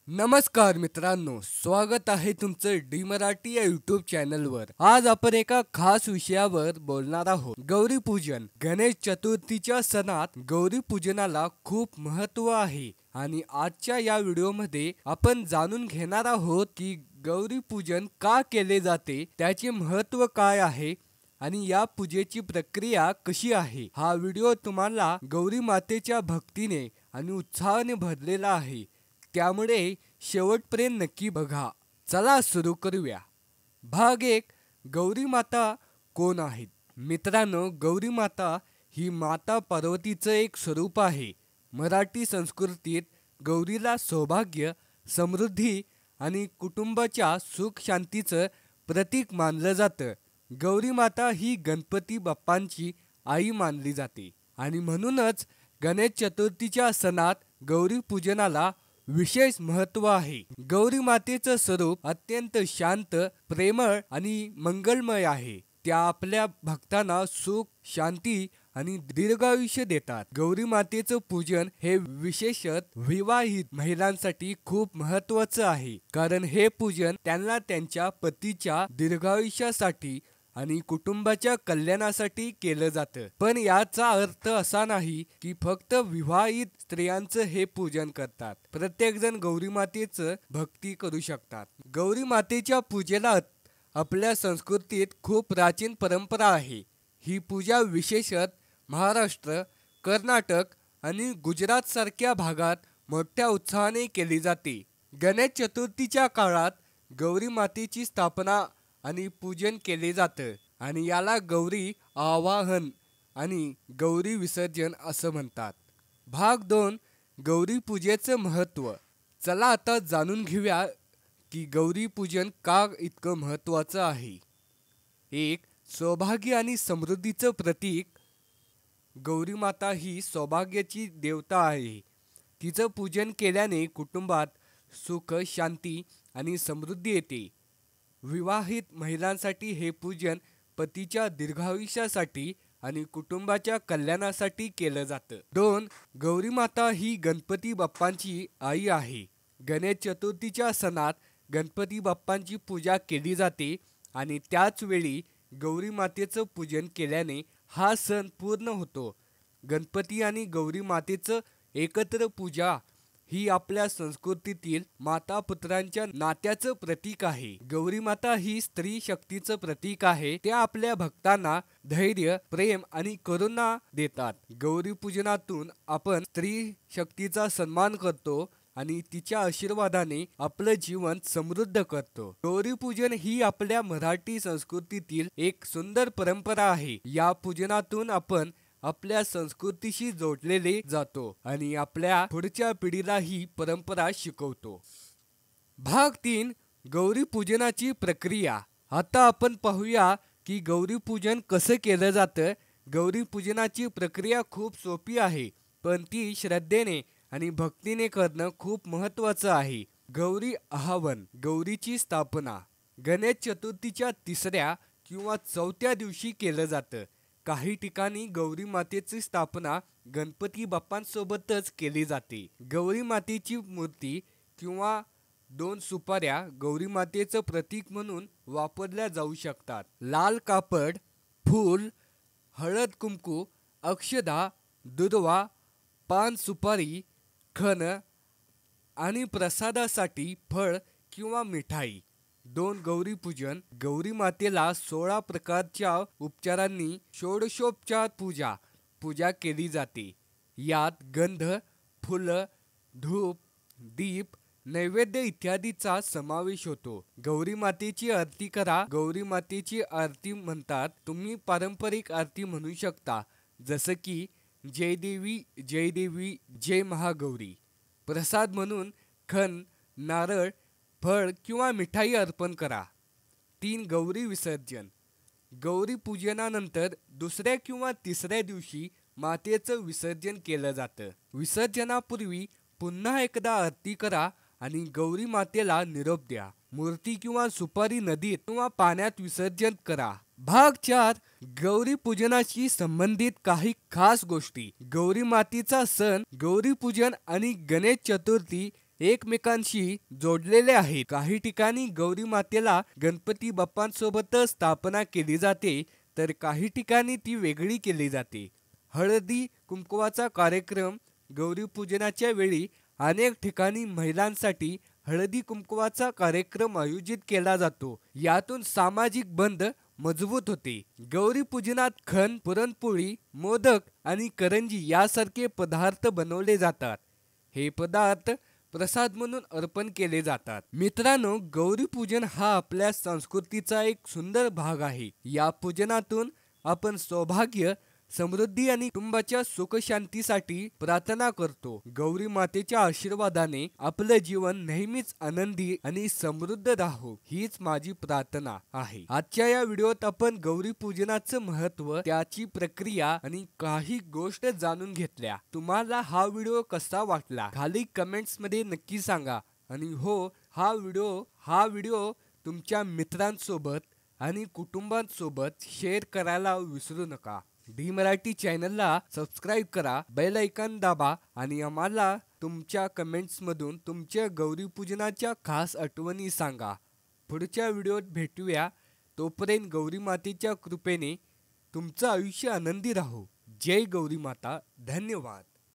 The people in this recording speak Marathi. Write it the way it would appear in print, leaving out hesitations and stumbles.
नमस्कार मित्रांनो, स्वागत आहे तुमचं डी मराठी या यूट्यूब चॅनलवर। आज आपण एका खास विषयावर बोलणार आहोत, गौरी पूजन। गणेश चतुर्थीच्या सणात गौरी पूजनाला खूप महत्त्व आहे आणि आजच्या या व्हिडिओमध्ये आपण जाणून घेणार आहोत की गौरी पूजन का केले जाते, त्याचे महत्त्व काय आहे आणि या पूजेची प्रक्रिया कशी आहे। हा व्हिडिओ तुम्हाला गौरी मातेच्या भक्तीने आणि उत्साहाने भरलेला आहे, त्यामुळे शेवटपर्यंत नक्की बघा। चला सुरू करूया। भाग एक, गौरी माता कोण आहेत? मित्रांनो, गौरी माता ही माता पार्वतीचं एक स्वरूप आहे। मराठी संस्कृतीत गौरीला सौभाग्य, समृद्धी आणि कुटुंबाच्या सुख शांतीचं प्रतीक मानलं जातं। गौरी माता ही गणपती बाप्पांची आई मानली जाते आणि म्हणूनच गणेश चतुर्थीच्या सणात गौरी पूजनाला विशेष महत्त्व आहे। गौरी मातेचं स्वरूप अत्यंत शांत, प्रेमळ आणि मंगलमय आहे। त्या आपल्या भक्तांना सुख, शांती आणि दीर्घायुष्य देतात। गौरी मातेचं पूजन हे विशेषतः विवाहित महिलांसाठी खूप महत्त्वाचं आहे, कारण हे पूजन त्यांना त्यांच्या पतीच्या दीर्घायुष्यासाठी आणि कुटुंबाच्या कल्याणासाठी केलं जातं। पण याचा अर्थ असा नाही की फक्त विवाहित स्त्रियांचं हे पूजन करतात। प्रत्येक जण गौरी मातेचं भक्ती करू शकतात। गौरी मातेच्या पूजेला आपल्या संस्कृतीत खूप प्राचीन परंपरा आहे। ही पूजा विशेषतः महाराष्ट्र, कर्नाटक आणि गुजरात सारख्या भागात मोठ्या उत्साहाने केली जाते। गणेश चतुर्थीच्या काळात गौरी मातेची स्थापना आणि पूजन केले जातं आणि याला गौरी आवाहन आणि गौरी विसर्जन असं म्हणतात। भाग दोन, गौरी पूजेचं महत्त्व। चला आता जाणून घेऊया की गौरी पूजन का इतकं महत्त्वाचं आहे। एक, सौभाग्य आणि समृद्धीचं प्रतीक। गौरी माता ही सौभाग्याची देवता आहे। तिचं पूजन केल्याने कुटुंबात सुख, शांती आणि समृद्धी येते। विवाहित महिलांसाठी हे पूजन पतीच्या दीर्घायुष्यासाठी आणि कुटुंबाच्या कल्याणासाठी केलं जातं। दोन, गौरी माता ही गणपती बाप्पांची आई आहे। गणेश चतुर्थीच्या सणात गणपती बाप्पांची पूजा केली जाते आणि त्याच वेळी गौरी मातेचं पूजन केल्याने हा सण पूर्ण होतो। गणपती आणि गौरी मातेचं एकत्र पूजा ही आपल्या संस्कृतीतील माता पुत्रांच्या नात्याचं प्रतीक आहे। गौरी माता ही स्त्री शक्तीचं प्रतीक आहे। त्या आपल्या भक्तांना धैर्य, प्रेम आणि करुणा देतात। गौरी पूजनातून आपण स्त्री शक्तीचा सन्मान करतो आणि तिच्या आशीर्वादाने आपलं जीवन समृद्ध करतो। गौरी पूजन ही आपल्या मराठी संस्कृतीतील एक सुंदर परंपरा आहे। या पूजनातून आपण आपल्या संस्कृतीशी जोडलेले जातो आणि आपल्या पुढच्या पिढीला ही परंपरा शिकवतो। भाग तीन, गौरी पूजनाची प्रक्रिया। आता आपण पाहूया की गौरी पूजन कसं केलं जातं। गौरी पूजनाची प्रक्रिया खूप सोपी आहे, पण ती श्रद्धेने आणि भक्तीने करणं खूप महत्त्वाचं आहे। गौरी आवाहन, गौरीची स्थापना गणेश चतुर्थीच्या तिसऱ्या किंवा चौथ्या दिवशी केलं जातं। काही ठिकाणी गौरी मातेची स्थापना गणपती बाप्पांसोबतच केली जाते। गौरी मातेची मूर्ती किंवा दोन सुपाऱ्या गौरी मातेचं प्रतीक म्हणून वापरल्या जाऊ शकतात। लाल कापड, फूल, हळद कुंकू, अक्षदा, दुर्वा, पान सुपारी, खण आणि प्रसादासाठी फळ किंवा मिठाई। दोन, गौरी पूजन। गौरी मातेला 16 प्रकारच्या उपचारांनी षोडशोपचार पूजा केली जाते। यात गंध, फुलं, धूप, दीप, नैवेद्य इत्यादीचा समावेश होतो। गौरी मातेची आरती करा। गौरी मातेची आरती म्हणतात, तुम्ही पारंपरिक आरती म्हणू शकता, जसं की जय देवी जय देवी जय महागौरी। प्रसाद म्हणून खण, नारळ, फळ किंवा मिठाई अर्पण करा। तीन, गौरी विसर्जन। गौरी पूजनानंतर दुसऱ्या किंवा तिसऱ्या दिवशी मातेचं विसर्जन केलं जातं। विसर्जनापूर्वी पुन्हा एकदा आरती करा आणि गौरी मातेला निरोप द्या। मूर्ती किंवा सुपारी नदीत किंवा पाण्यात विसर्जन करा। भाग 4, गौरी पूजनाशी संबंधित काही खास गोष्टी। गौरी मातेचा सण गौरी पूजन आणि गणेश चतुर्थी एकमेकांशी जोडलेले आहेत. काही ठिकाणी गौरी मातेला गणपती बाप्पांसोबतच स्थापना केली जाते, तर काही ठिकाणी ती वेगळी केली जाते. हळदी कुंकवाचा कार्यक्रम गौरी पूजनाच्या वेळी अनेक ठिकाणी महिलांसाठी हळदी कुंकवाचा कार्यक्रम आयोजित केला जातो. यातून सामाजिक बंध मजबूत होते. गौरी पूजनात खण, पुरणपोळी, मोदक आणि करंजी यासारखे पदार्थ बनवले जातात. हे पदार्थ प्रसाद म्हणून अर्पण केले जातात. मित्रांनो, गौरी पूजन हा आपल्या संस्कृतीचा एक सुंदर भाग आहे. या पूजनातून आपण सौभाग्य, समृद्धी आणि कुटुंबाच्या सुखशांतीसाठी प्रार्थना करतो. गौरी मातेच्या आशीर्वादाने आपलं जीवन नेहमीच आनंदी आणि समृद्ध राहो, हीच माझी प्रार्थना आहे. आजच्या या व्हिडिओत आपण गौरी पूजनाचं महत्त्व, त्याची प्रक्रिया आणि काही गोष्ट जाणून घेतल्या. तुम्हाला हा व्हिडिओ कसा वाटला खाली कमेंट्स मध्ये नक्की सांगा. आणि हो, हा व्हिडिओ तुमच्या मित्रांसोबत आणि कुटुंबांसोबत शेअर करायला विसरू नका. डी मराठी चॅनलला सबस्क्राईब करा, बेल आयकॉन दाबा आणि आम्हाला तुमच्या कमेंट्समधून तुमच्या गौरी पूजनाच्या खास आठवणी सांगा. पुढच्या व्हिडिओत भेटूया. तोपर्यंत गौरी मातेच्या कृपेने तुमचं आयुष्य आनंदी राहो. जय गौरी माता. धन्यवाद.